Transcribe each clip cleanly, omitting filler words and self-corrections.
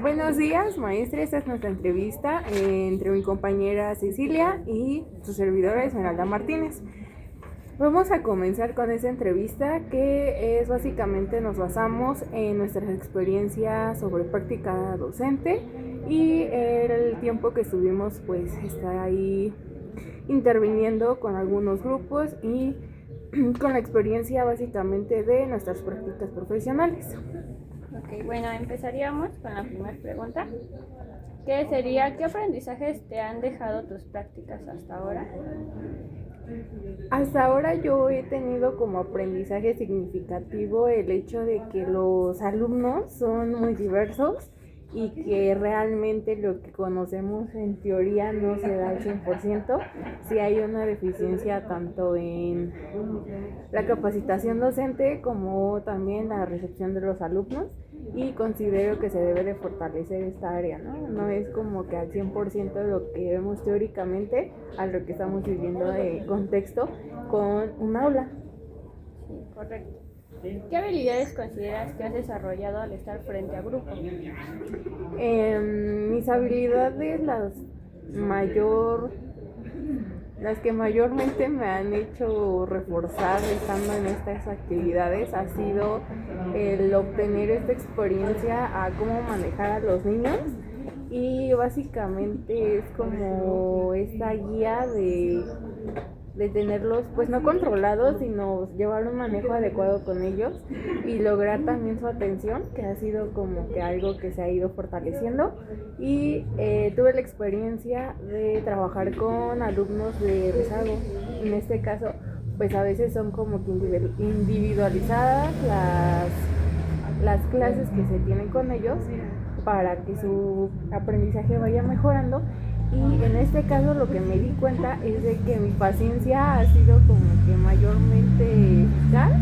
Buenos días, maestra. Esta es nuestra entrevista entre mi compañera Cecilia y su servidora Esmeralda Martínez. Vamos a comenzar con esta entrevista que es básicamente nos basamos en nuestras experiencias sobre práctica docente y el tiempo que estuvimos pues está ahí interviniendo con algunos grupos y con la experiencia básicamente de nuestras prácticas profesionales. Ok, bueno, empezaríamos con la primera pregunta, que sería, ¿qué aprendizajes te han dejado tus prácticas hasta ahora? Hasta ahora yo he tenido como aprendizaje significativo el hecho de que los alumnos son muy diversos y que realmente lo que conocemos en teoría no se da al 100%. Si hay una deficiencia tanto en la capacitación docente como también la recepción de los alumnos, y considero que se debe de fortalecer esta área, ¿no? No es como que al 100% lo que vemos teóricamente a lo que estamos viviendo de contexto con un aula. Sí, correcto. ¿Qué habilidades consideras que has desarrollado al estar frente a grupo? Mis habilidades, las que mayormente me han hecho reforzar estando en estas actividades ha sido el obtener esta experiencia a cómo manejar a los niños, y básicamente es como esta guía de tenerlos pues no controlados, sino llevar un manejo adecuado con ellos y lograr también su atención, que ha sido como que algo que se ha ido fortaleciendo. Y tuve la experiencia de trabajar con alumnos de rezago. En este caso pues a veces son como que individualizadas las clases que se tienen con ellos para que su aprendizaje vaya mejorando. Y en este caso lo que me di cuenta es de que mi paciencia ha sido como que mayormente eficaz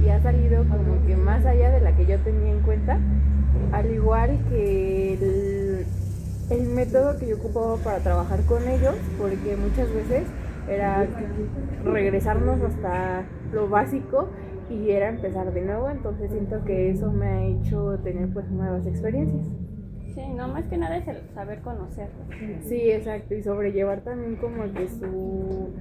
y ha salido como que más allá de la que yo tenía en cuenta, al igual que el método que yo ocupaba para trabajar con ellos, porque muchas veces era regresarnos hasta lo básico y era empezar de nuevo. Entonces siento que eso me ha hecho tener pues nuevas experiencias. Sí, no, más que nada es el saber conocerlo. Sí, exacto, y sobrellevar también como que su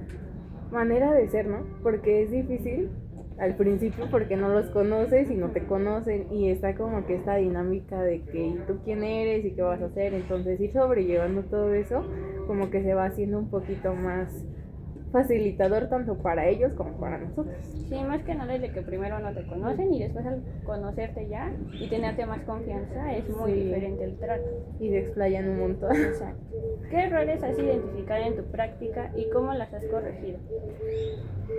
manera de ser, ¿no? Porque es difícil al principio porque no los conoces y no te conocen, y está como que esta dinámica de que ¿y tú quién eres y qué vas a hacer? Entonces ir sobrellevando todo eso como que se va haciendo un poquito más facilitador tanto para ellos como para nosotros. Sí, más que nada es de que primero no te conocen y después al conocerte ya y tenerte más confianza es muy diferente el trato. Y se explayan un montón. Exacto. ¿Qué errores has identificado en tu práctica y cómo las has corregido?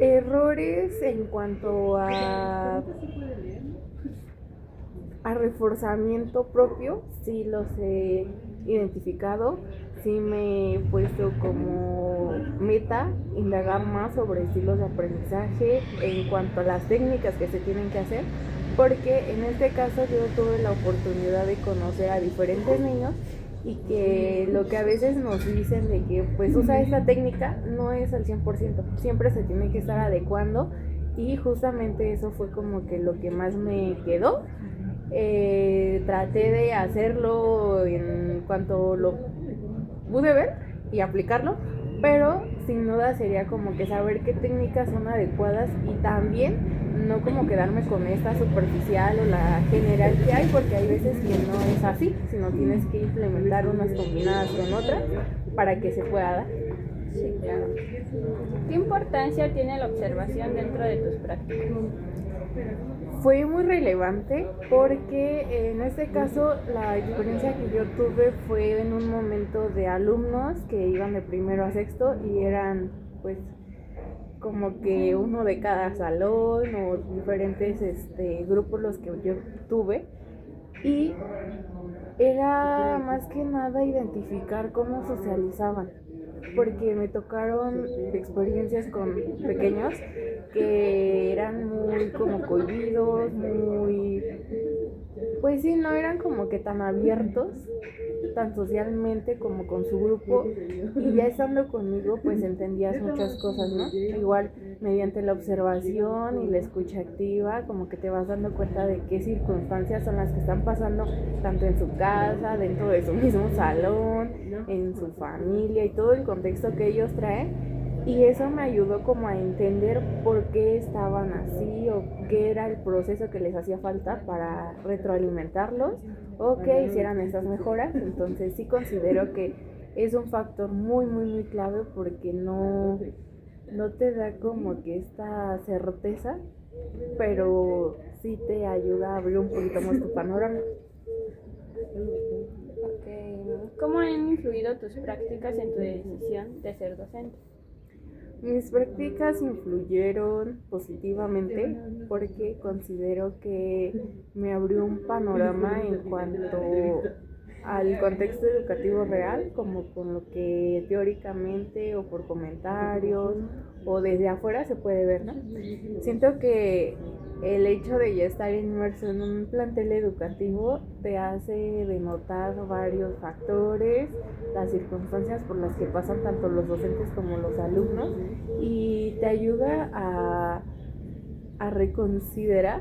Errores en cuanto a reforzamiento propio, sí los he identificado, sí me he puesto como meta indagar más sobre estilos de aprendizaje en cuanto a las técnicas que se tienen que hacer, porque en este caso yo tuve la oportunidad de conocer a diferentes niños y que lo que a veces nos dicen de que pues usa esta técnica no es al 100%, siempre se tiene que estar adecuando, y justamente eso fue como que lo que más me quedó. Traté de hacerlo en cuanto lo pude ver y aplicarlo, pero sin duda sería como que saber qué técnicas son adecuadas y también no como quedarme con esta superficial o la general que hay, porque hay veces que no es así, sino tienes que implementar unas combinadas con otras para que se pueda dar. Sí, claro. ¿Qué importancia tiene la observación dentro de tus prácticas? Fue muy relevante porque en este caso la experiencia que yo tuve fue en un momento de alumnos que iban de primero a sexto y eran pues como que uno de cada salón o diferentes grupos los que yo tuve, y era más que nada identificar cómo socializaban, porque me tocaron experiencias con pequeños que eran muy como cohibidos, muy pues sí, no eran como que tan abiertos, tan socialmente como con su grupo, y ya estando conmigo pues entendías muchas cosas, ¿no? Igual mediante la observación y la escucha activa, como que te vas dando cuenta de qué circunstancias son las que están pasando tanto en su casa, dentro de su mismo salón, en su familia y todo el contexto que ellos traen. Y eso me ayudó como a entender por qué estaban así o qué era el proceso que les hacía falta para retroalimentarlos o que hicieran esas mejoras. Entonces sí considero que es un factor muy clave porque no te da como que esta certeza, pero sí te ayuda a abrir un poquito más tu panorama. Ok. ¿Cómo han influido tus prácticas en tu decisión de ser docente? Mis prácticas influyeron positivamente porque considero que me abrió un panorama en cuanto al contexto educativo real, como con lo que teóricamente o por comentarios o desde afuera se puede ver, ¿no? Siento que el hecho de ya estar inmerso en un plantel educativo te hace denotar varios factores, las circunstancias por las que pasan tanto los docentes como los alumnos, y te ayuda a reconsiderar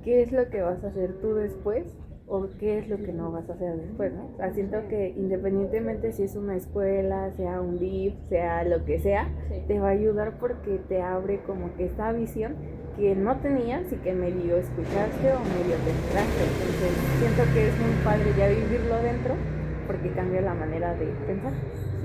qué es lo que vas a hacer tú después o qué es lo que no vas a hacer después, ¿no? O sea, siento que independientemente si es una escuela, sea un DIF, sea lo que sea, Sí. te va a ayudar porque te abre como que esta visión que no tenías y que medio escuchaste o medio te enteraste. Entonces siento que es muy padre ya vivirlo dentro porque cambia la manera de pensar.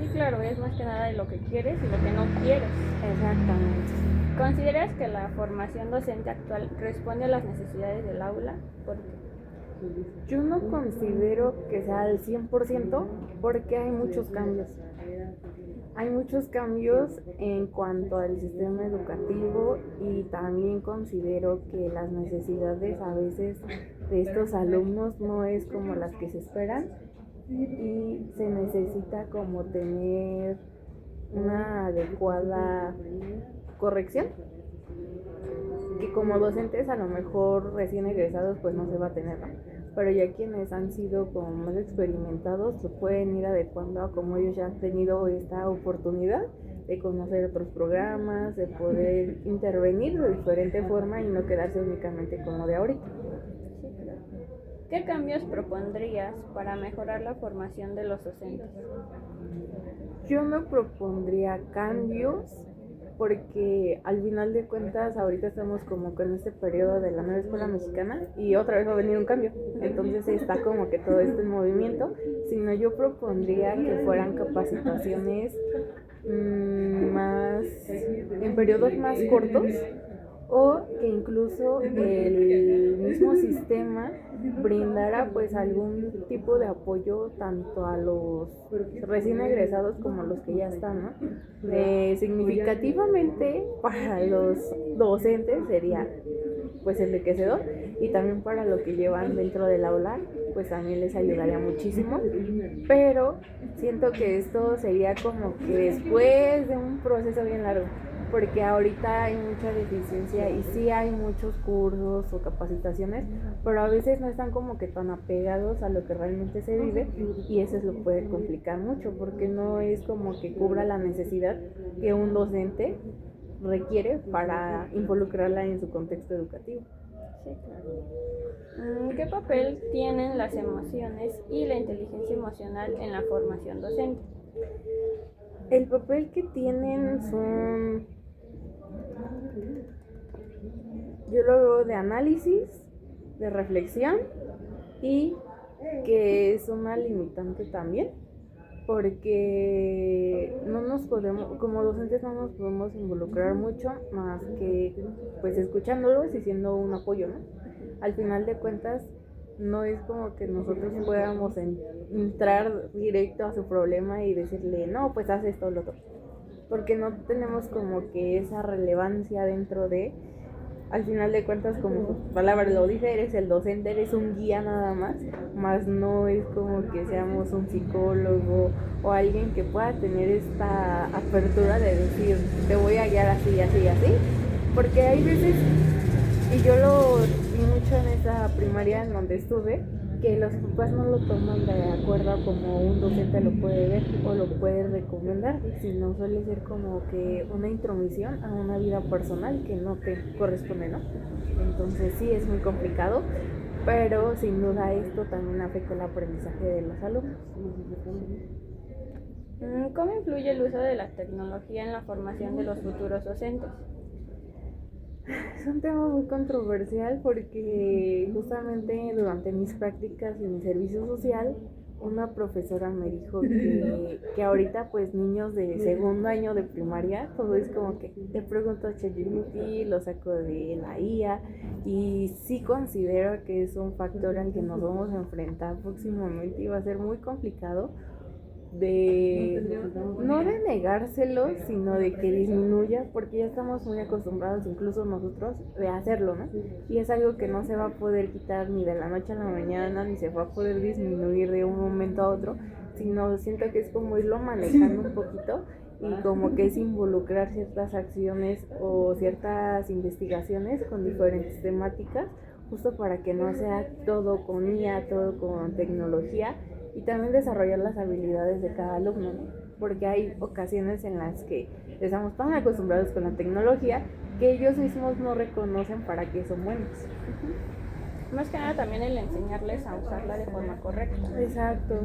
Sí, claro, es más que nada de lo que quieres y lo que no quieres. Exactamente. ¿Consideras que la formación docente actual responde a las necesidades del aula? ¿Por qué? Yo no considero que sea al 100% porque hay muchos cambios. Hay muchos cambios en cuanto al sistema educativo y también considero que las necesidades a veces de estos alumnos no es como las que se esperan y se necesita como tener una adecuada corrección que como docentes a lo mejor recién egresados pues no se va a tener, ¿no? Pero ya quienes han sido como más experimentados se pueden ir adecuando a como ellos ya han tenido esta oportunidad de conocer otros programas, de poder intervenir de diferente forma y no quedarse únicamente con lo de ahorita. Sí, claro. ¿Qué cambios propondrías para mejorar la formación de los docentes? Yo no propondría cambios porque al final de cuentas ahorita estamos como con este periodo de la nueva escuela mexicana y otra vez va a venir un cambio, entonces está como que todo esto en movimiento, sino yo propondría que fueran capacitaciones más en periodos más cortos o que incluso el mismo sistema brindara pues algún tipo de apoyo tanto a los recién egresados como a los que ya están, ¿no? Significativamente para los docentes sería pues enriquecedor y también para lo que llevan dentro del aula pues también les ayudaría muchísimo, pero siento que esto sería como que después de un proceso bien largo, porque ahorita hay mucha deficiencia y sí hay muchos cursos o capacitaciones, pero a veces no están como que tan apegados a lo que realmente se vive y eso lo puede complicar mucho porque no es como que cubra la necesidad que un docente requiere para involucrarla en su contexto educativo. Sí, claro. ¿Qué papel tienen las emociones y la inteligencia emocional en la formación docente? El papel que tienen son, yo lo veo de análisis, de reflexión y que es una limitante también, porque no nos podemos, como docentes no nos podemos involucrar mucho más que pues escuchándolos y siendo un apoyo, ¿no? Al final de cuentas no es como que nosotros podamos entrar directo a su problema y decirle, no, pues haz esto o lo otro, porque no tenemos como que esa relevancia dentro de, al final de cuentas, como tu palabra lo dice, eres el docente, eres un guía nada más no es como que seamos un psicólogo o alguien que pueda tener esta apertura de decir, te voy a guiar así, así, así, porque hay veces, y yo vi mucho en esa primaria en donde estuve que los papás no lo toman de acuerdo como un docente lo puede ver o lo puede recomendar, sino suele ser como que una intromisión a una vida personal que no te corresponde, ¿no? Entonces sí es muy complicado, pero sin duda esto también afecta el aprendizaje de los alumnos. ¿Cómo influye el uso de la tecnología en la formación de los futuros docentes? Es un tema muy controversial porque justamente durante mis prácticas en mi servicio social, una profesora me dijo que ahorita pues niños de segundo año de primaria, todo es como que te pregunto a ChatGPT, lo saco de la IA y sí considero que es un factor al que nos vamos a enfrentar próximamente y va a ser muy complicado no de negárselo, sino de que disminuya, porque ya estamos muy acostumbrados, incluso nosotros, de hacerlo, ¿no? Y es algo que no se va a poder quitar ni de la noche a la mañana, ni se va a poder disminuir de un momento a otro, sino siento que es como irlo manejando un poquito y como que es involucrar ciertas acciones o ciertas investigaciones con diferentes temáticas, justo para que no sea todo con IA, todo con tecnología, y también desarrollar las habilidades de cada alumno, ¿no? Porque hay ocasiones en las que estamos tan acostumbrados con la tecnología que ellos mismos no reconocen para qué son buenos. Más que nada también el enseñarles a usarla de forma correcta. Exacto.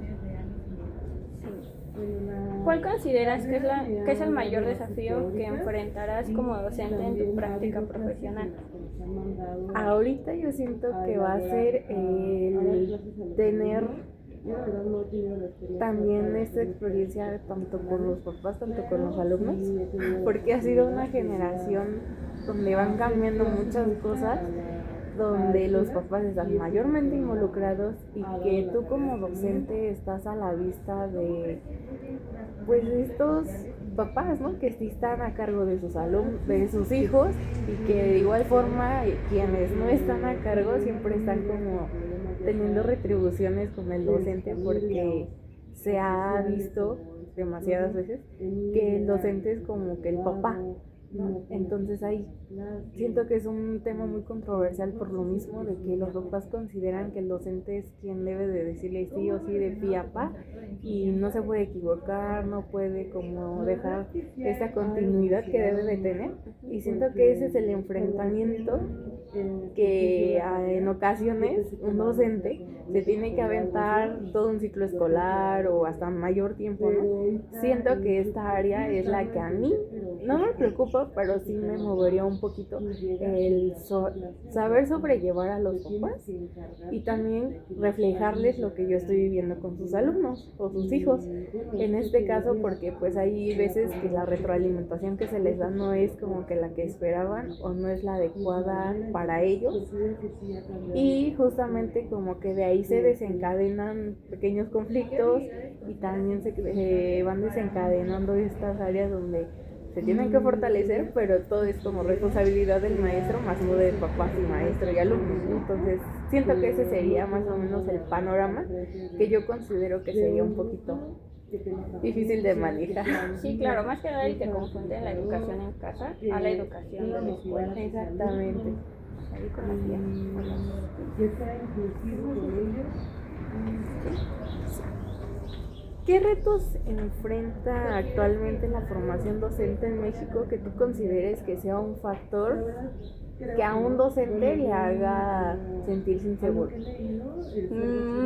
¿Cuál consideras que es el mayor desafío que enfrentarás como docente en tu práctica profesional? Ahorita yo siento que va a ser el tener también esta experiencia tanto con los papás, tanto con los alumnos, porque ha sido una generación donde van cambiando muchas cosas, donde los papás están mayormente involucrados y que tú como docente estás a la vista de pues estos papás, ¿no? Que sí están a cargo de sus alumnos, de sus hijos, y que de igual forma quienes no están a cargo siempre están como teniendo retribuciones con el docente, porque se ha visto demasiadas veces que el docente es como que el papá, ¿no? Entonces ahí siento que es un tema muy controversial por lo mismo de que los papás consideran que el docente es quien debe de decirle sí o sí de pi a pa y no se puede equivocar, no puede como dejar esa continuidad que debe de tener, y siento que ese es el enfrentamiento que en ocasiones un docente se tiene que aventar todo un ciclo escolar o hasta mayor tiempo, ¿no? Siento que esta área es la que a mí no me preocupa, pero sí me movería un poquito el saber sobrellevar a los papás y también reflejarles lo que yo estoy viviendo con sus alumnos o sus hijos. En este caso, porque pues hay veces que la retroalimentación que se les da no es como que la que esperaban o no es la adecuada para ellos, y justamente como que de ahí se desencadenan pequeños conflictos y también se van desencadenando estas áreas donde se tienen que fortalecer, pero todo es como responsabilidad del maestro más no de papás y maestro y alumnos. Entonces siento que ese sería más o menos el panorama que yo considero que sería un poquito difícil de manejar. Sí, claro, más que nada el que confunde la educación en casa a la educación de la escuela. Exactamente. Ahí con la tía. ¿Qué retos enfrenta actualmente la formación docente en México que tú consideres que sea un factor que a un docente le haga sentirse inseguro?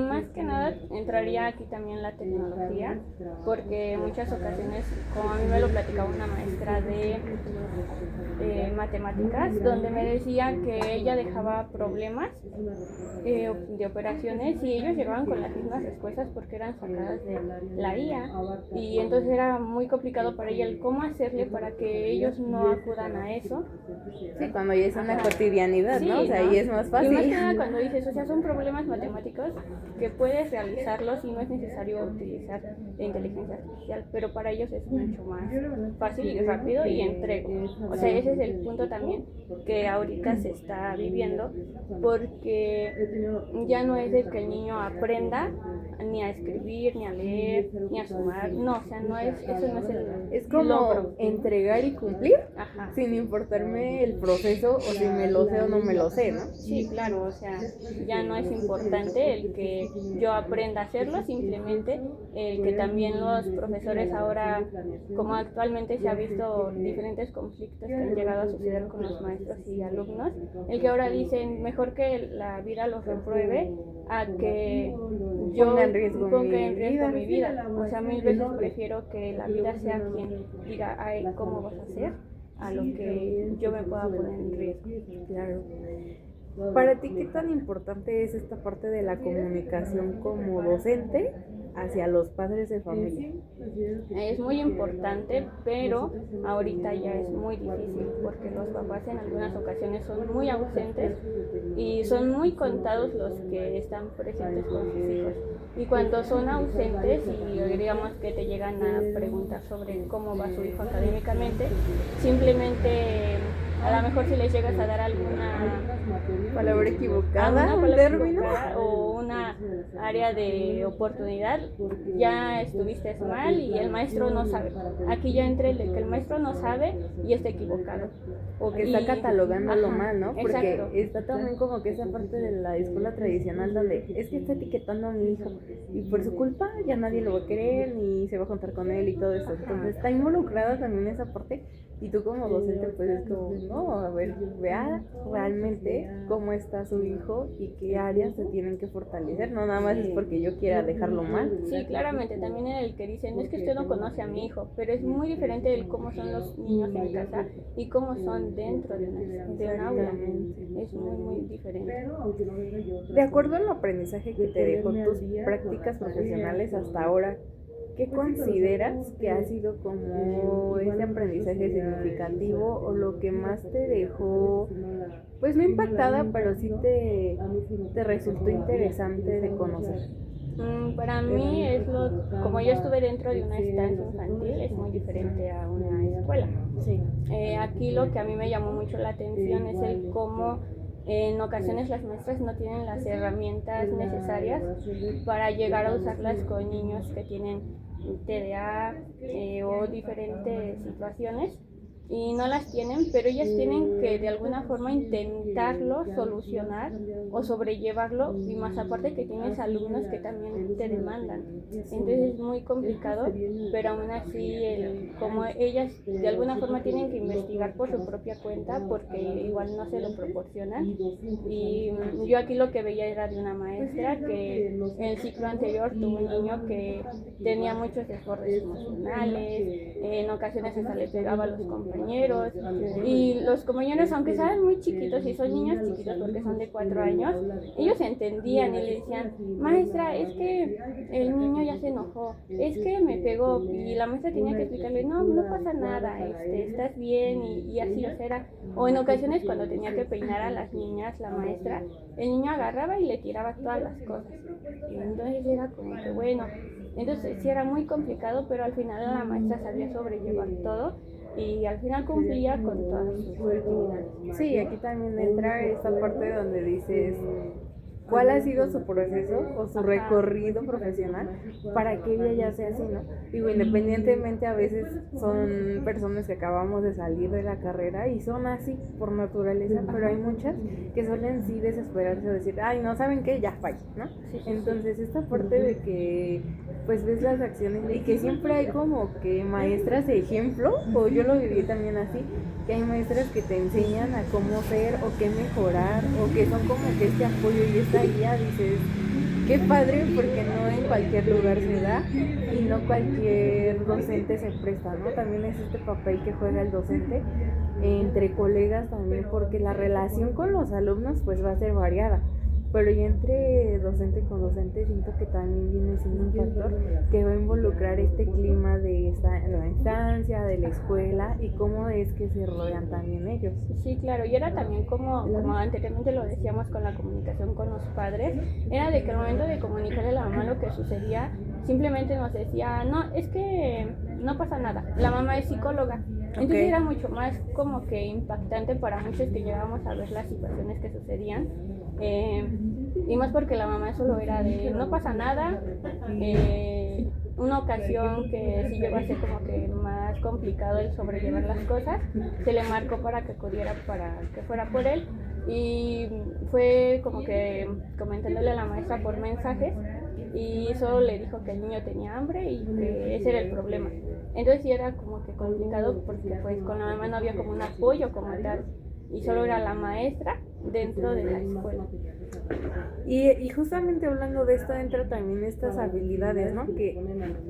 Más que nada entraría aquí también la tecnología, porque en muchas ocasiones, como a mí me lo platicaba una maestra de matemáticas, donde me decía que ella dejaba problemas de operaciones y ellos llegaban con las mismas respuestas porque eran sacadas de la IA, y entonces era muy complicado para ella el cómo hacerle para que ellos no acudan a eso. Sí, cuando ya es una cotidianidad, sí, ¿no? O sea, ¿no? ahí es más fácil. Y más que nada cuando dices, o sea, son problemas matemáticos que puedes realizarlos y no es necesario utilizar la inteligencia artificial, pero para ellos es mucho más fácil y rápido y entrego. O sea, ese es el punto también que ahorita se está viviendo, porque ya no es de que el niño aprenda ni a escribir, ni a leer, ni a sumar. No, o sea, no es, eso no es el Es como logro. entregar y cumplir, Ajá. sin importarme el proceso o si me lo sé o no me lo sé, ¿no? Sí, claro, o sea, ya no es importante el que yo aprenda a hacerlo, simplemente el que también los profesores ahora, como actualmente se ha visto diferentes conflictos que han llegado a suceder con los maestros y alumnos, el que ahora dicen mejor que la vida los repruebe a que yo Ponga en riesgo ponga en mi riesgo vida. mi vida. O sea, mil veces prefiero que la vida sea quien diga, ay, ¿cómo vas a hacer? A lo que yo me pueda poner en riesgo. Claro. Para ti, ¿qué tan importante es esta parte de la comunicación como docente hacia los padres de familia? Es muy importante, pero ahorita ya es muy difícil porque los papás en algunas ocasiones son muy ausentes y son muy contados los que están presentes con sus hijos. Y cuando son ausentes y digamos que te llegan a preguntar sobre cómo va su hijo académicamente, simplemente a lo mejor si les llegas a dar alguna Palabra equivocada, un palabra término. equivocada o una área de oportunidad, ya estuviste mal y el maestro no sabe. Aquí ya entra el de que el maestro no sabe y está equivocado. O que está catalogándolo Ajá, mal, ¿no? Porque exacto. está también como que esa parte de la escuela tradicional donde es que está etiquetando a mi hijo y por su culpa ya nadie lo va a querer ni se va a juntar con él y todo eso. Entonces está involucrada también esa parte y tú como docente pues es como, no, a ver, vea realmente cómo está su hijo y qué áreas se tienen que fortalecer, no nada más es porque yo quiera dejarlo mal. Sí, claramente, también en el que dicen, es que usted no conoce a mi hijo, pero es muy diferente el cómo son los niños en casa y cómo son dentro de un aula. Es muy, muy diferente. De acuerdo al aprendizaje que te dejó tus prácticas profesionales hasta ahora, ¿qué consideras que ha sido como este aprendizaje significativo o lo que más te dejó, pues no impactada, pero sí te resultó interesante de conocer? Para mí es como yo estuve dentro de una estancia infantil, es muy diferente a una escuela. Sí. Aquí lo que a mí me llamó mucho la atención es el cómo en ocasiones las maestras no tienen las herramientas necesarias para llegar a usarlas con niños que tienen TDA o diferentes situaciones y no las tienen, pero ellas tienen que de alguna forma intentarlo solucionar o sobrellevarlo y más aparte que tienes alumnos que también te demandan, entonces es muy complicado, pero aún así como ellas de alguna forma tienen que investigar por su propia cuenta porque igual no se lo proporcionan y yo aquí lo que veía era de una maestra que en el ciclo anterior tuvo un niño que tenía muchos desbordes emocionales, en ocasiones hasta le pegaba a los compañeros y los compañeros aunque saben muy chiquitos y son niños chiquitos porque son de 4 años, ellos entendían y le decían, maestra, es que el niño ya se enojó, es que me pegó y la maestra tenía que explicarle, no, no pasa nada, estás bien y así o sea, o en ocasiones cuando tenía que peinar a las niñas la maestra, el niño agarraba y le tiraba todas las cosas y entonces era como que bueno, entonces sí era muy complicado, pero al final la maestra sabía sobrellevar todo y al final cumplía con todas sus actividades. Sí, aquí también entra esta parte donde dices cuál ha sido su proceso o su recorrido profesional para que ella ya sea así, ¿no? Digo, independientemente a veces son personas que acabamos de salir de la carrera y son así por naturaleza, pero hay muchas que suelen sí desesperarse o decir, ay, no, ¿saben qué? Ya fallé, ¿no? Entonces esta parte de que pues ves las acciones y que siempre hay como que maestras de ejemplo, o yo lo viví también así, que hay maestras que te enseñan a cómo ser o qué mejorar o que son como que este apoyo y esta guía, dices, qué padre porque no en cualquier lugar se da y no cualquier docente se presta, ¿no? También es este papel que juega el docente entre colegas también porque la relación con los alumnos pues va a ser variada. Pero ya entre docente con docente siento que también viene siendo un factor que va a involucrar este clima de la instancia, de la escuela y cómo es que se rodean también ellos. Sí, claro, y era también como anteriormente lo decíamos con la comunicación con los padres, era de que al momento de comunicarle a la mamá lo que sucedía, simplemente nos decía, no, es que no pasa nada, la mamá es psicóloga. Entonces era mucho más como que impactante para muchos que llegábamos a ver las situaciones que sucedían. y más porque la mamá solo era de no pasa nada. Una ocasión que sí llegó a ser como que más complicado el sobrellevar las cosas, se le marcó para que acudiera para que fuera por él, y fue como que comentándole a la maestra por mensajes, y solo le dijo que el niño tenía hambre y que ese era el problema. Entonces sí era como que complicado porque pues con la mamá no había como un apoyo como tal, y solo era la maestra dentro de la escuela. Y justamente hablando de esto entra también estas habilidades, ¿no? Que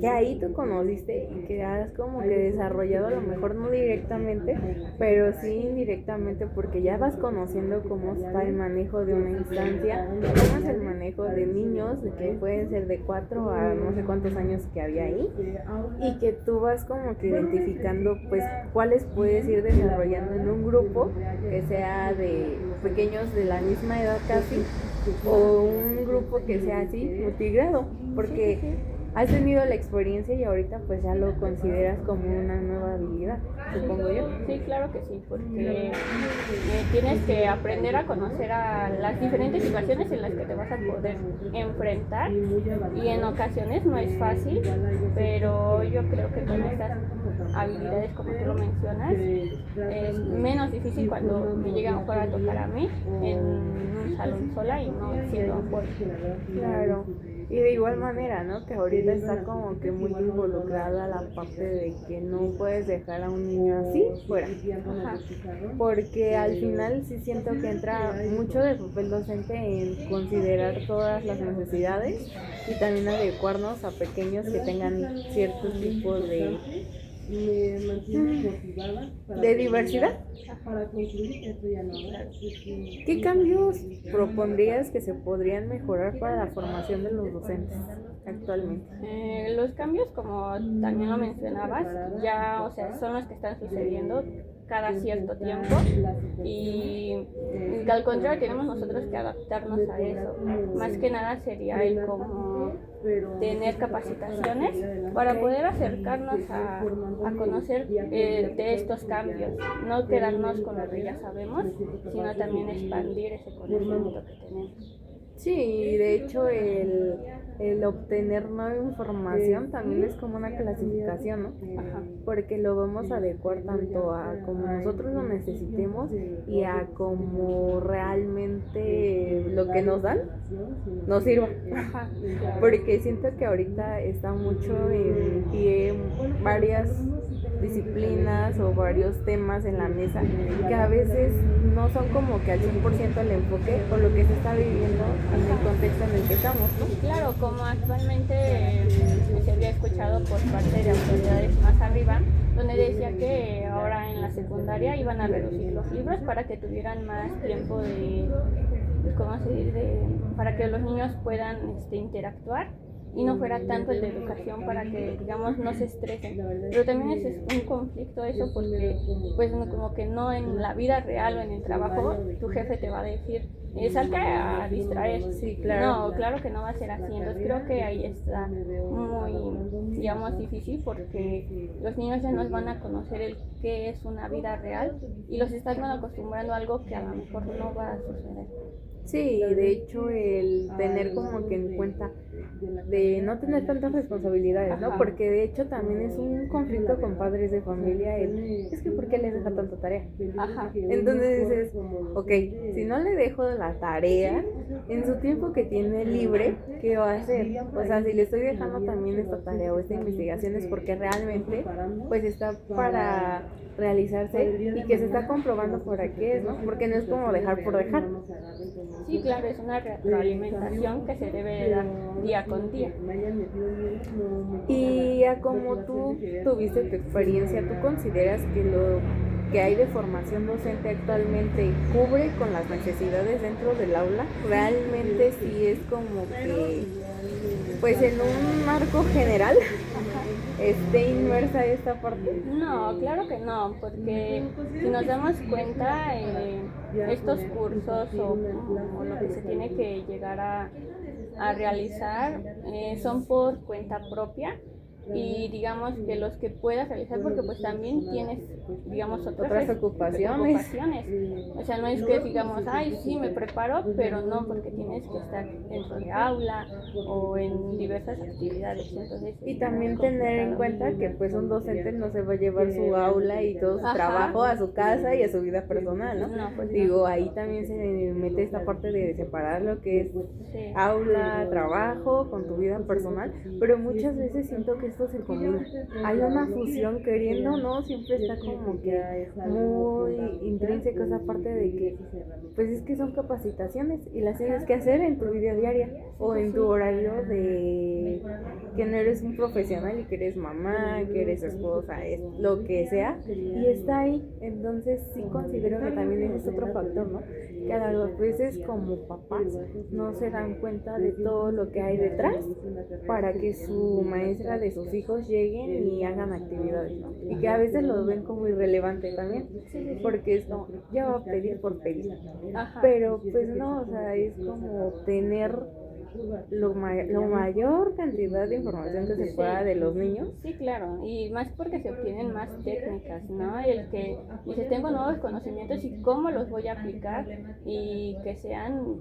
ahí tú conociste y que has como que desarrollado, a lo mejor no directamente, pero sí indirectamente, porque ya vas conociendo cómo está el manejo de una instancia, cómo es el manejo de niños, de que pueden ser de 4 a no sé cuántos años que había ahí, y que tú vas como que identificando pues cuáles puedes ir desarrollando en un grupo que sea de pequeños de la misma edad casi, o un grupo que sea así, multigrado, porque has tenido la experiencia y ahorita pues ya lo consideras como una nueva habilidad, supongo yo. Sí, claro que sí, porque tienes que aprender a conocer a las diferentes situaciones en las que te vas a poder enfrentar, y en ocasiones no es fácil, pero yo creo que con estas habilidades, como tú lo mencionas, es menos difícil cuando me llega a mejor a tocar a mí en un salón sola y no siendo apoyo. Claro. Y de igual manera, ¿no? Que ahorita está como que muy involucrada la parte de que no puedes dejar a un niño así fuera. Ajá. Porque al final sí siento que entra mucho del papel docente en considerar todas las necesidades y también adecuarnos a pequeños que tengan ciertos tipos de diversidad. ¿Qué cambios propondrías que se podrían mejorar para la formación de los docentes actualmente? Los cambios, como también lo mencionabas, ya, o sea, son los que están sucediendo cada cierto tiempo, y al contrario tenemos nosotros que adaptarnos a eso. Más que nada sería el como tener capacitaciones para poder acercarnos a conocer de estos cambios, no quedarnos con lo que ya sabemos, sino también expandir ese conocimiento que tenemos. Sí, de hecho el obtener nueva información también es como una clasificación, ¿no? Ajá. Porque lo vamos a adecuar tanto a como nosotros lo necesitemos y a como realmente lo que nos dan nos sirva. Ajá. Porque siento que ahorita está mucho en pie varias disciplinas o varios temas en la mesa que a veces no son como que al 100% el enfoque o lo que se está viviendo en el contexto en el que estamos, ¿no? Claro, como actualmente se había escuchado por parte de autoridades más arriba, donde decía que ahora en la secundaria iban a reducir los libros para que tuvieran más tiempo de, ¿cómo se dice? Para que los niños puedan interactuar y no fuera tanto el de educación para que, digamos, no se estresen. Pero también es un conflicto eso, porque pues como que no en la vida real o en el trabajo tu jefe te va a decir salte a distraer. Sí, claro. No, claro que no va a ser así. Entonces creo que ahí está muy, digamos, difícil, porque los niños ya nos van a conocer el qué es una vida real y los están acostumbrando a algo que a lo mejor no va a suceder. Sí, de hecho el tener como que en cuenta de no tener tantas responsabilidades, ¿no? Ajá. Porque de hecho también es un conflicto con padres de familia, es que ¿por qué les deja tanta tarea? Ajá. Entonces dices, ok, si no le dejo la tarea, en su tiempo que tiene libre, ¿qué va a hacer? O sea, si le estoy dejando también esta tarea o esta investigación es porque realmente pues está para realizarse y que se está comprobando por qué es, ¿no? Porque no es como dejar por dejar. Sí, claro, es una retroalimentación que se debe dar día con día. Y a como tú tuviste tu experiencia, ¿tú consideras que lo que hay de formación docente actualmente cubre con las necesidades dentro del aula? ¿Realmente sí es como que, pues en un marco general, esté inmersa esta parte? No, claro que no, porque si nos damos cuenta, estos cursos o lo que se tiene que llegar a realizar son por cuenta propia, y digamos que los que puedas realizar, porque pues también tienes, digamos, otras ocupaciones. O sea, no es que digamos, ay, sí, me preparo, pero no, porque tienes que estar dentro de aula o en diversas actividades. Entonces, y también tener en cuenta que pues un docente no se va a llevar su aula y todo su trabajo a su casa y a su vida personal, ¿no? No, pues Digo, no. ahí también se mete esta parte de separar lo que es aula, trabajo con tu vida personal, pero muchas veces siento que esto se combina. Hay una fusión queriendo, ¿no? Siempre está como que muy intrínseca esa parte de que pues es que son capacitaciones y las tienes que hacer en tu vida diaria o en tu horario de que no eres un profesional y que eres mamá, que eres esposa, es lo que sea, y está ahí. Entonces sí considero que también ese es otro factor, ¿no? Que a las veces como papás no se dan cuenta de todo lo que hay detrás para que su maestra de sus hijos lleguen y hagan actividades, ¿no? Y que a veces lo ven como irrelevante también, porque es como, ya va a pedir por pedir. Pero pues no, o sea, es como tener lo mayor cantidad de información que se pueda de los niños. Sí, claro, y más porque se obtienen más técnicas, ¿no? El que dice, tengo nuevos conocimientos y cómo los voy a aplicar y que sean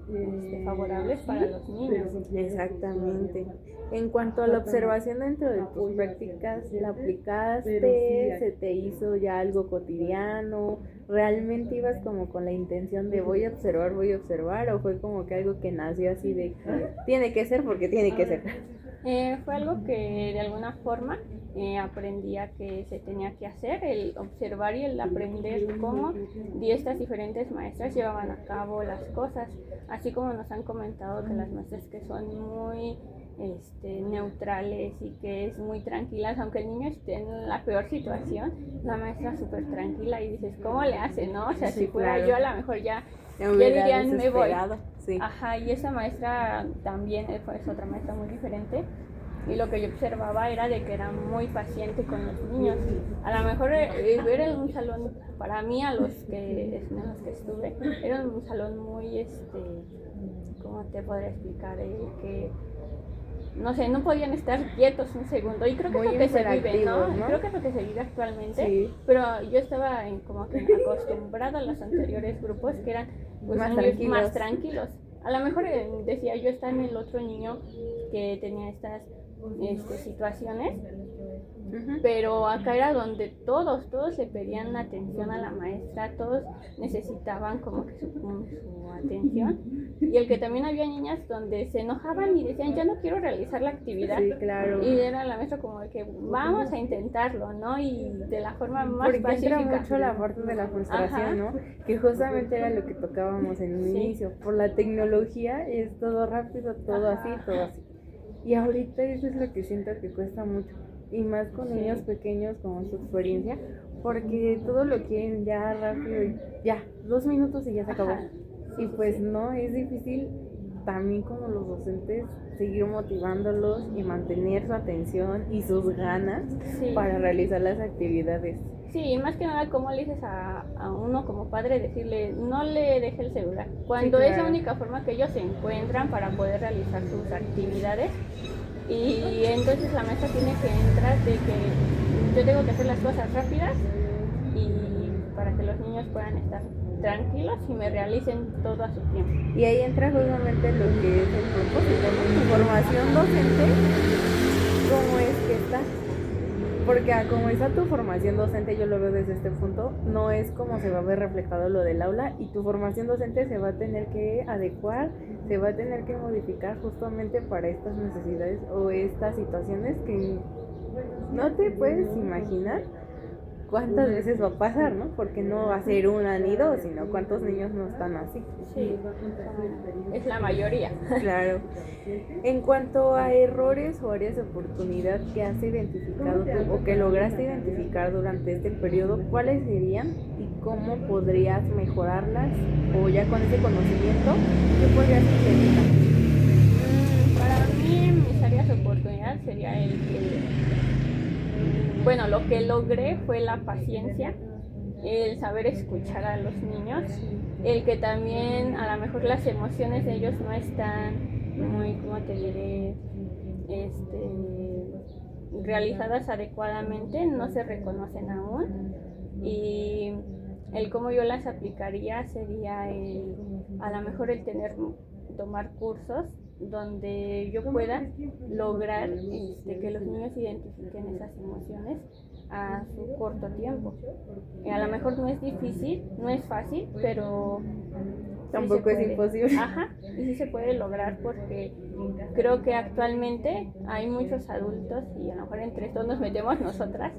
favorables para los niños. Exactamente. En cuanto a la observación dentro de tus prácticas, ¿la aplicaste? ¿Se te hizo ya algo cotidiano? ¿Realmente ibas como con la intención de voy a observar? ¿O fue como que algo que nació así de tiene que ser porque tiene que ser? Fue algo que de alguna forma aprendía que se tenía que hacer, el observar y el aprender cómo estas diferentes maestras llevaban a cabo las cosas, así como nos han comentado que las maestras que son muy neutrales y que es muy tranquilas, aunque el niño esté en la peor situación, la maestra súper tranquila y dices, ¿cómo le hace, no? O sea, sí, si fuera claro. Yo a lo mejor ya dirían, me voy. Sí. Ajá, y esa maestra también es otra maestra muy diferente. Y lo que yo observaba era de que era muy paciente con los niños. A lo mejor ver en un salón, para mí en los que estuve, era un salón muy, ¿cómo te podría explicar? Que no sé, no podían estar quietos un segundo. Y creo que es lo que se vive, ¿no? Creo que es lo que se vive actualmente. Sí. Pero yo estaba como que acostumbrada a los anteriores grupos que eran pues, más tranquilos. A lo mejor decía yo, está en el otro niño que tenía estas situaciones, pero acá era donde todos le pedían atención a la maestra, todos necesitaban como que su atención, y el que también había niñas donde se enojaban y decían ya no quiero realizar la actividad, sí, claro. Y era la maestra como de que vamos a intentarlo, ¿no? Y de la forma más porque pacífica. Porque mucho la parte de la frustración, ajá, ¿no? Que justamente era lo que tocábamos en un inicio, por la tecnología es todo rápido, todo ajá, así, todo así. Y ahorita eso es lo que siento que cuesta mucho, y más con niños pequeños como su experiencia, porque todo lo quieren ya rápido y ya, 2 minutos y ya se acabó. Ajá. Y pues no, es difícil también como los docentes seguir motivándolos y mantener su atención y sus ganas para realizar las actividades. Sí, más que nada, como le dices a uno como padre, decirle, no le deje el celular, cuando sí, claro. Es la única forma que ellos se encuentran para poder realizar sus actividades. Y entonces la maestra tiene que entrar de que yo tengo que hacer las cosas rápidas y para que los niños puedan estar tranquilos y me realicen todo a su tiempo. Y ahí entra justamente lo que es el propósito, ¿no? Tu formación docente, ¿cómo es que está? Porque como está tu formación docente, yo lo veo desde este punto, no es como se va a ver reflejado lo del aula, y tu formación docente se va a tener que adecuar, se va a tener que modificar justamente para estas necesidades o estas situaciones que no te puedes imaginar cuántas veces va a pasar, ¿no? Porque no va a ser una ni dos, sino cuántos niños no están así. Sí, es la mayoría. Claro. En cuanto a errores o áreas de oportunidad que has identificado tú o que lograste identificar durante este periodo, ¿cuáles serían y cómo podrías mejorarlas? O ya con ese conocimiento, ¿qué podrías implementar? Para mí, mis áreas de oportunidad sería el que... Bueno, lo que logré fue la paciencia, el saber escuchar a los niños, el que también a lo mejor las emociones de ellos no están muy, ¿cómo te diré? realizadas adecuadamente, no se reconocen aún. Y el cómo yo las aplicaría sería a lo mejor el tomar cursos donde yo pueda lograr que los niños identifiquen esas emociones a su corto tiempo. A lo mejor no es difícil, no es fácil, pero tampoco es imposible. Ajá, y sí se puede lograr porque creo que actualmente hay muchos adultos, y a lo mejor entre todos nos metemos nosotras,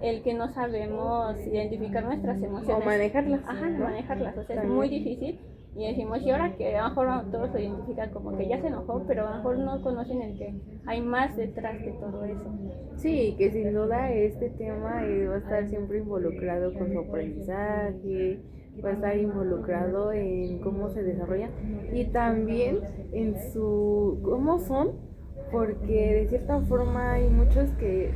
el que no sabemos identificar nuestras emociones. O manejarlas. Ajá, manejarlas, o sea, es muy difícil. Y decimos, y ahora que a lo mejor todos lo identifican como que ya se enojó, pero a lo mejor no conocen el que hay más detrás de todo eso. Sí, que sin duda este tema va a estar siempre involucrado con su aprendizaje, va a estar involucrado en cómo se desarrolla y también en su cómo son, porque de cierta forma hay muchos que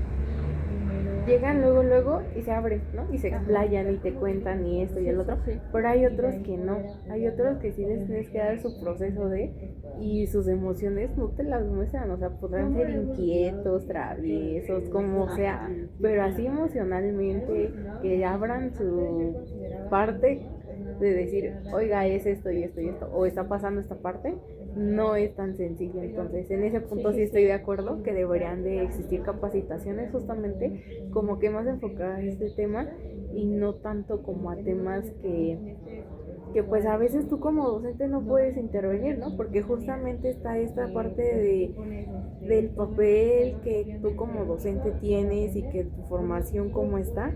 llegan luego y se abren, ¿no? Y se explayan y te cuentan y esto y el otro, pero hay otros que no, hay otros que sí les tienes que dar su proceso y sus emociones no te las muestran, o sea, podrán ser inquietos, traviesos, como sea, pero así emocionalmente que abran su parte de decir, oiga, es esto y esto y esto, o está pasando esta parte, no es tan sencillo. Entonces, en ese punto sí estoy de acuerdo que deberían de existir capacitaciones justamente como que más enfocadas a este tema y no tanto como a temas que pues a veces tú como docente no puedes intervenir, ¿no? Porque justamente está esta parte del papel que tú como docente tienes y que tu formación como está,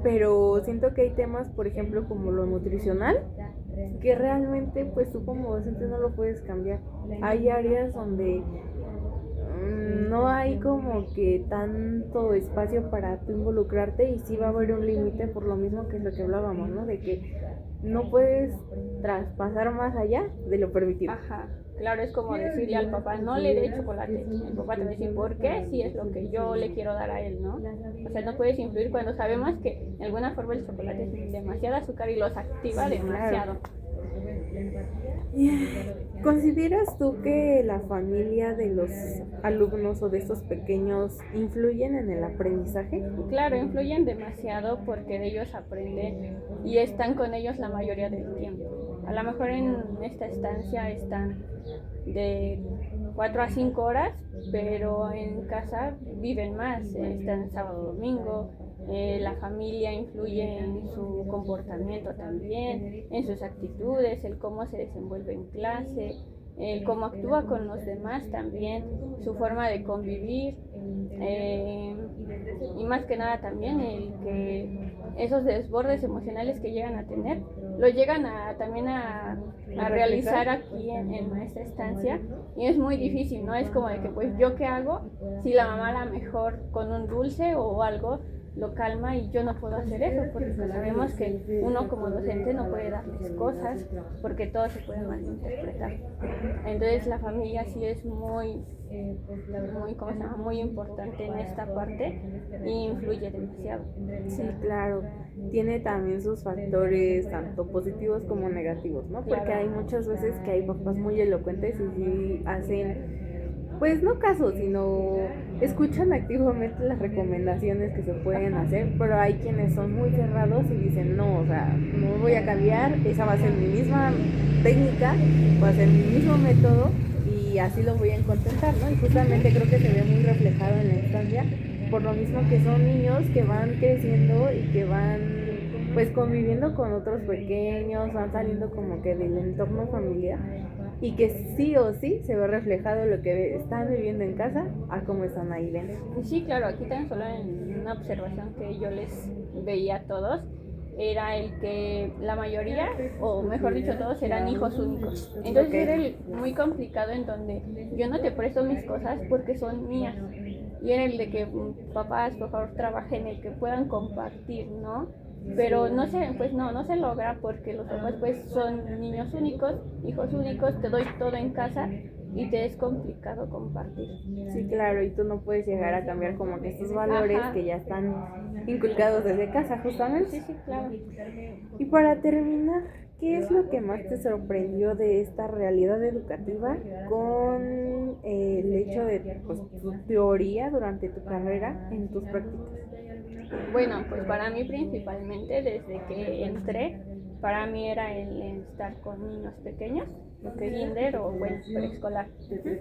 pero siento que hay temas, por ejemplo, como lo nutricional, que realmente pues tú como docente no lo puedes cambiar. Hay áreas donde no hay como que tanto espacio para tú involucrarte y sí va a haber un límite por lo mismo que es lo que hablábamos, ¿no? De que no puedes traspasar más allá de lo permitido. Ajá, claro, es como decirle al papá, no le dé chocolate. El papá te va a decir, ¿por qué? Si es lo que yo le quiero dar a él, ¿no? O sea, no puedes influir cuando sabemos que de alguna forma el chocolate es demasiado azúcar y los activa demasiado. ¿Consideras tú que la familia de los alumnos o de estos pequeños influyen en el aprendizaje? Claro, influyen demasiado porque de ellos aprenden y están con ellos la mayoría del tiempo. A lo mejor en esta estancia están de 4 a 5 horas, pero en casa viven más, están sábado, domingo. La familia influye en su comportamiento también, en sus actitudes, el cómo se desenvuelve en clase, el cómo actúa con los demás también, su forma de convivir, y más que nada también el que esos desbordes emocionales que llegan a tener, lo llegan también a realizar aquí en esta estancia, y es muy difícil, ¿no? Es como de que pues yo qué hago si la mamá a lo mejor con un dulce o algo lo calma y yo no puedo hacer eso porque pues sabemos que uno como docente no puede darles cosas porque todo se puede malinterpretar. Entonces la familia sí es muy ¿cómo se llama? Muy importante en esta parte y influye demasiado. Sí, claro. Tiene también sus factores tanto positivos como negativos, ¿no? Porque hay muchas veces que hay papás muy elocuentes y sí hacen, pues no caso, sino escuchan activamente las recomendaciones que se pueden hacer, pero hay quienes son muy cerrados y dicen, no, o sea, no voy a cambiar, esa va a ser mi misma técnica, va a ser mi mismo método y así lo voy a contentar, ¿no? Y justamente creo que se ve muy reflejado en la instancia, por lo mismo que son niños que van creciendo y que van pues conviviendo con otros pequeños, van saliendo como que del entorno familiar y que sí o sí se ve reflejado lo que están viviendo en casa a cómo están ahí dentro. Sí, claro, aquí también solo en una observación que yo les veía a todos, era el que la mayoría, o mejor dicho todos, eran hijos únicos. Entonces era muy complicado en donde yo no te presto mis cosas porque son mías. Y era el de que papás, por favor, trabajen en el que puedan compartir, ¿no? Pero no se logra porque los papás pues son niños únicos, hijos únicos, te doy todo en casa y te es complicado compartir. Sí, claro, y tú no puedes llegar a cambiar como que estos valores que ya están inculcados desde casa, justamente. Sí, claro. Y para terminar, ¿qué es lo que más te sorprendió de esta realidad educativa con el hecho de pues, tu teoría durante tu carrera en tus prácticas? Bueno, pues para mí principalmente desde que entré, para mí era el estar con niños pequeños, kinder o bueno, preescolar.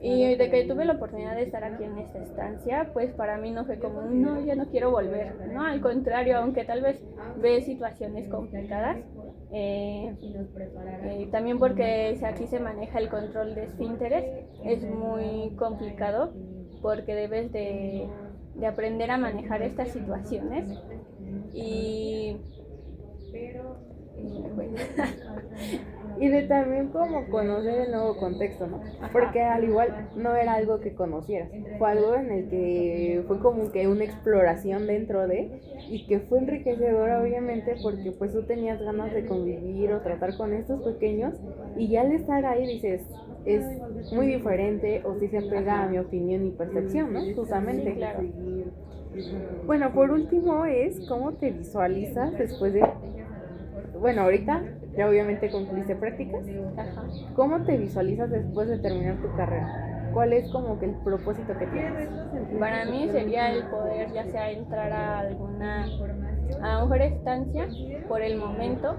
Y de que tuve la oportunidad de estar aquí en esta estancia, pues para mí no fue como, no, ya no quiero volver, no, al contrario, aunque tal vez ve situaciones complicadas, también porque aquí se maneja el control de esfínteres, es muy complicado porque debes de aprender a manejar estas situaciones y Y de también como conocer el nuevo contexto, ¿no? Porque al igual no era algo que conocieras, fue algo en el que fue como que una exploración dentro de y que fue enriquecedora obviamente porque pues tú tenías ganas de convivir o tratar con estos pequeños y ya al estar ahí dices, es muy diferente o si se pega a mi opinión y percepción, ¿no? Justamente. sí, claro. Bueno, por último es cómo te visualizas después de, bueno, ahorita ya obviamente concluiste prácticas, Ajá. ¿cómo te visualizas después de terminar tu carrera? ¿Cuál es como que el propósito que tienes? Para mí sería el poder ya sea entrar a mejor estancia por el momento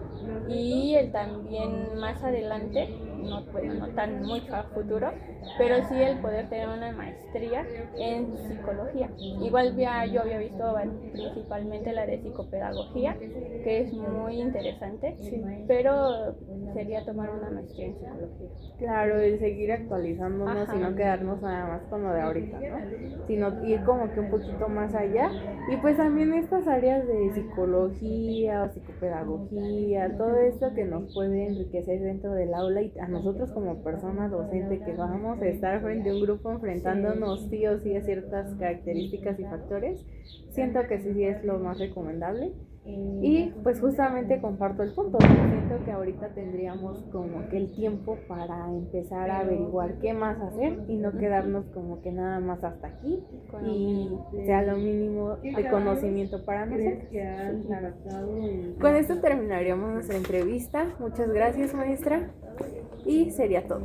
y el también más adelante, no, bueno, no tan mucho a futuro, pero sí el poder tener una maestría en psicología. Igual yo había visto principalmente la de psicopedagogía, que es muy interesante, Sí. pero sería tomar una maestría en psicología. Claro, el seguir actualizándonos y Ajá. no quedarnos nada más con lo de ahorita, ¿no? Sino ir como que un poquito más allá. Y pues también estas áreas de psicología o psicopedagogía, todo esto que nos puede enriquecer dentro del aula y a nosotros como personas docentes que vamos a estar frente a un grupo enfrentándonos sí o sí a ciertas características y factores, siento que sí es lo más recomendable. Y pues justamente comparto el punto, siento que ahorita tendríamos como que el tiempo para empezar a averiguar qué más hacer y no quedarnos como que nada más hasta aquí y sea lo mínimo de conocimiento para nosotros. Con esto terminaríamos nuestra entrevista. Muchas gracias, maestra, y sería todo.